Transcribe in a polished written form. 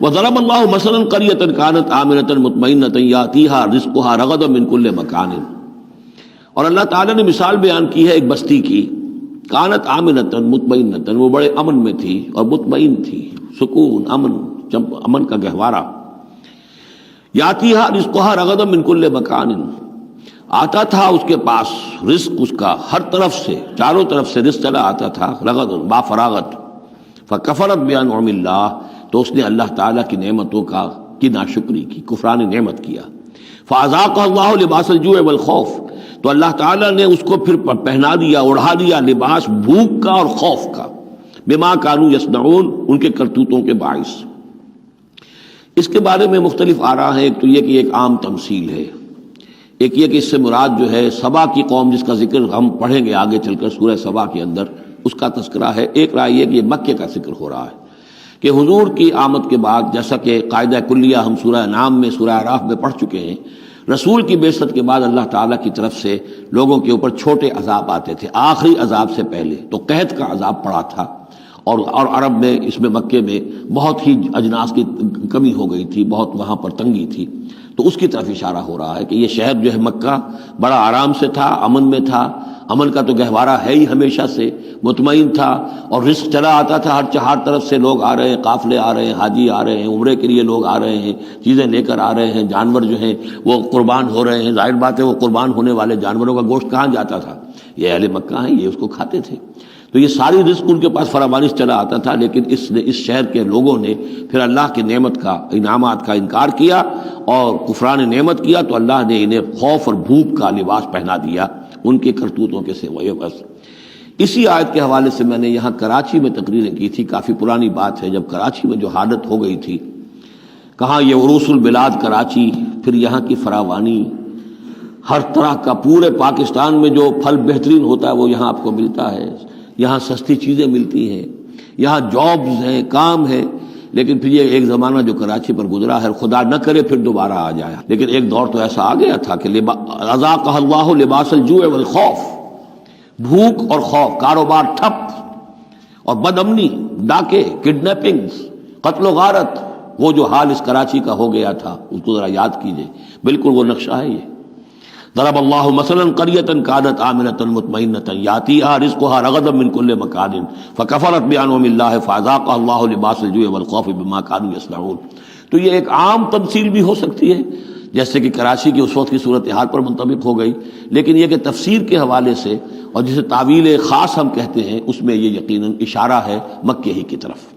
وضرب اللہ مثلا قریۃ کانت آمنۃ مطمئنۃ یاتیہا رزقہا رغدا من کل مکان، اور اللہ تعالیٰ نے مثال بیان کی ہے ایک بستی کی، کانت آمنۃ مطمئنۃ، وہ بڑے امن میں تھی اور مطمئن تھی، سکون، امن کا گہوارہ، یاتیہا رزقہا رغدا من کل مکان، آتا تھا اس کے پاس رزق اس کا ہر طرف سے، چاروں طرف سے رزق چلا آتا تھا، رغد با فراغت، فکفرت بانعم اللہ، تو اس نے اللہ تعالیٰ کی نعمتوں کی ناشکری کی، کفران نعمت کیا، فاذاقہ اللہ لباس الجوع والخوف، تو اللہ تعالیٰ نے اس کو پھر پہنا دیا، اڑھا دیا لباس بھوک کا اور خوف کا، بما کانوا یصنعون، ان کے کرتوتوں کے باعث۔ اس کے بارے میں مختلف آراء ہیں، ایک تو یہ کہ ایک عام تمثیل ہے، ایک یہ کہ اس سے مراد جو ہے سبا کی قوم جس کا ذکر ہم پڑھیں گے آگے چل کر سورہ سبا کے اندر، اس کا تذکرہ ہے۔ ایک رائے یہ کہ یہ مکے کا ذکر ہو رہا ہے کہ حضور کی آمد کے بعد، جیسا کہ قاعدہ کلیہ ہم سورہ نام میں، سورہ اعراف میں پڑھ چکے ہیں، رسول کی بعثت کے بعد اللہ تعالیٰ کی طرف سے لوگوں کے اوپر چھوٹے عذاب آتے تھے، آخری عذاب سے پہلے تو قحط کا عذاب پڑا تھا، اور عرب میں، اس میں مکے میں بہت ہی اجناس کی کمی ہو گئی تھی، بہت وہاں پر تنگی تھی، تو اس کی طرف اشارہ ہو رہا ہے کہ یہ شہر جو ہے مکہ بڑا آرام سے تھا، امن میں تھا، امن کا تو گہوارہ ہے ہی ہمیشہ سے، مطمئن تھا، اور رزق چلا آتا تھا، ہر طرف سے لوگ آ رہے ہیں، قافلے آ رہے ہیں، حاجی آ رہے ہیں، عمرے کے لیے لوگ آ رہے ہیں، چیزیں لے کر آ رہے ہیں، جانور جو ہیں وہ قربان ہو رہے ہیں، ظاہر بات ہے وہ قربان ہونے والے جانوروں کا گوشت کہاں جاتا تھا، یہ اہل مکہ ہیں، یہ اس کو کھاتے تھے، تو یہ ساری رزق ان کے پاس فراوانی سے چلا آتا تھا، لیکن اس شہر کے لوگوں نے پھر اللہ کی نعمت کا، انعامات کا انکار کیا اور کفران نعمت کیا، تو اللہ نے انہیں خوف اور بھوک کا لباس پہنا دیا ان کے کرتوتوں کے سوائے بس۔ اسی آیت کے حوالے سے میں نے یہاں کراچی میں تقریریں کی تھی، کافی پرانی بات ہے، جب کراچی میں جو حالت ہو گئی تھی، کہاں یہ عروس البلاد کراچی، پھر یہاں کی فراوانی، ہر طرح کا، پورے پاکستان میں جو پھل بہترین ہوتا ہے وہ یہاں آپ کو ملتا ہے، یہاں سستی چیزیں ملتی ہیں، یہاں جابز ہیں، کام ہے، لیکن پھر یہ ایک زمانہ جو کراچی پر گزرا ہے، خدا نہ کرے پھر دوبارہ آ جائے، لیکن ایک دور تو ایسا آ گیا تھا کہ اذاقہ اللہ لباس الجوع والخوف، بھوک اور خوف، کاروبار ٹھپ، اور بد امنی، ڈاکے، کڈنیپنگز، قتل و غارت، وہ جو حال اس کراچی کا ہو گیا تھا اس کو ذرا یاد کیجئے، بالکل وہ نقشہ ہے یہ۔ ضرب اللہ مثلا قریۃ کانت آمنۃ مطمئنۃ یاتیہا رزقہا رغدا من کل مکان فکفرت بانعم اللہ فاذاقہ اللہ لباس الجوع والخوف بما کانوا یصنعون۔ تو یہ ایک عام تمثیل بھی ہو سکتی ہے، جیسے کہ کراچی کی اس وقت کی صورتحال پر منطبق ہو گئی، لیکن یہ کہ تفسیر کے حوالے سے اور جسے تعویل خاص ہم کہتے ہیں، اس میں یہ یقیناً اشارہ ہے مکے ہی کی طرف۔